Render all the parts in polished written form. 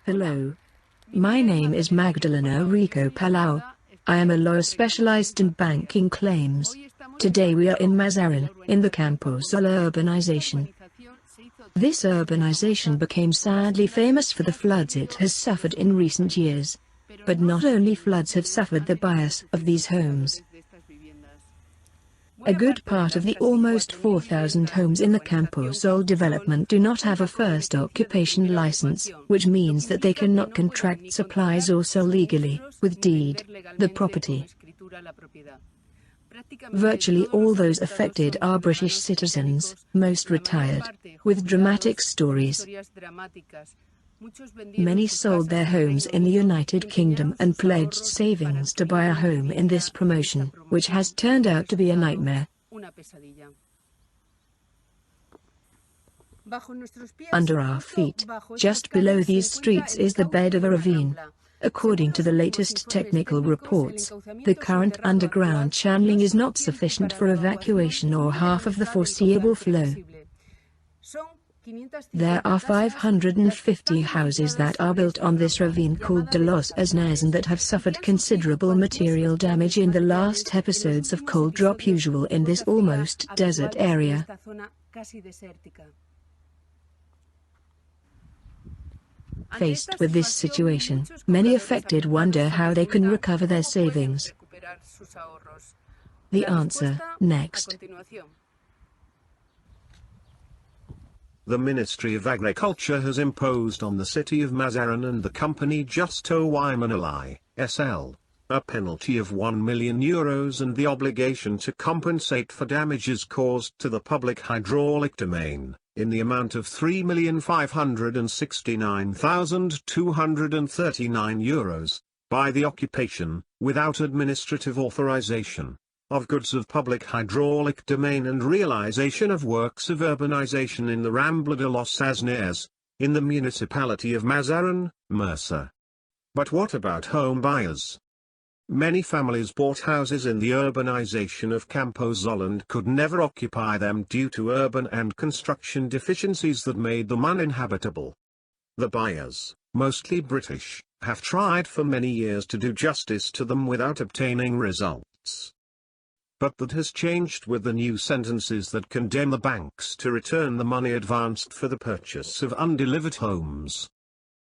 Hello. My name is Magdalena Rico Palau. I am a lawyer specialized in banking claims. Today we are in Mazarin, in the Camposol urbanization. This urbanization became sadly famous for the floods it has suffered in recent years. But not only floods have suffered the bias of these homes. A good part of the almost 4,000 homes in the Camposol development do not have a first occupation license, which means that they cannot contract supplies or sell legally, with deed, the property. Virtually all those affected are British citizens, most retired, with dramatic stories. Many sold their homes in the United Kingdom and pledged savings to buy a home in this promotion, which has turned out to be a nightmare. Under our feet, just below these streets is the bed of a ravine. According to the latest technical reports, the current underground channeling is not sufficient for evacuation or half of the foreseeable flow. There are 550 houses that are built on this ravine called de los Asnes and that have suffered considerable material damage in the last episodes of cold drop usual in this almost desert area. Faced with this situation, many affected wonder how they can recover their savings. The answer, next. The Ministry of Agriculture has imposed on the city of Mazarin and the company Justo Wymanali, SL, a penalty of €1 million and the obligation to compensate for damages caused to the public hydraulic domain, in the amount of €3,569,239, by the occupation, without administrative authorization, of goods of public hydraulic domain and realization of works of urbanization in the Rambla de los Asnes, in the municipality of Mazarin, Murcia. But what about home buyers? Many families bought houses in the urbanization of Camposol and could never occupy them due to urban and construction deficiencies that made them uninhabitable. The buyers, mostly British, have tried for many years to do justice to them without obtaining results. But that has changed with the new sentences that condemn the banks to return the money advanced for the purchase of undelivered homes.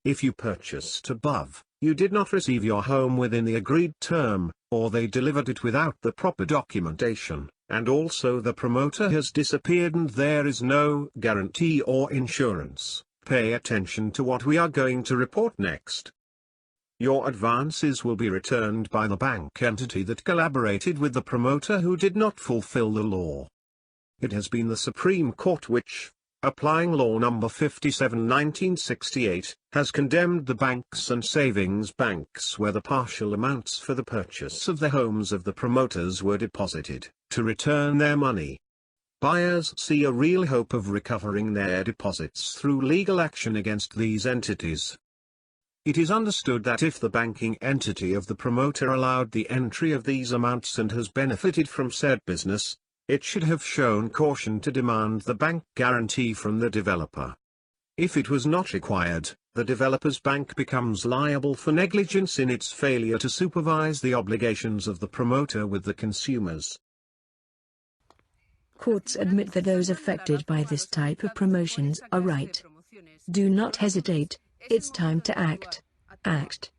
If you purchased above, you did not receive your home within the agreed term, or they delivered it without the proper documentation, and also the promoter has disappeared and there is no guarantee or insurance, pay attention to what we are going to report next. Your advances will be returned by the bank entity that collaborated with the promoter who did not fulfill the law. It has been the Supreme Court which, applying Law No. 57/1968, has condemned the banks and savings banks where the partial amounts for the purchase of the homes of the promoters were deposited, to return their money. Buyers see a real hope of recovering their deposits through legal action against these entities. It is understood that if the banking entity of the promoter allowed the entry of these amounts and has benefited from said business, it should have shown caution to demand the bank guarantee from the developer. If it was not required, the developer's bank becomes liable for negligence in its failure to supervise the obligations of the promoter with the consumers. Courts admit that those affected by this type of promotions are right. Do not hesitate, it's time to act. Act.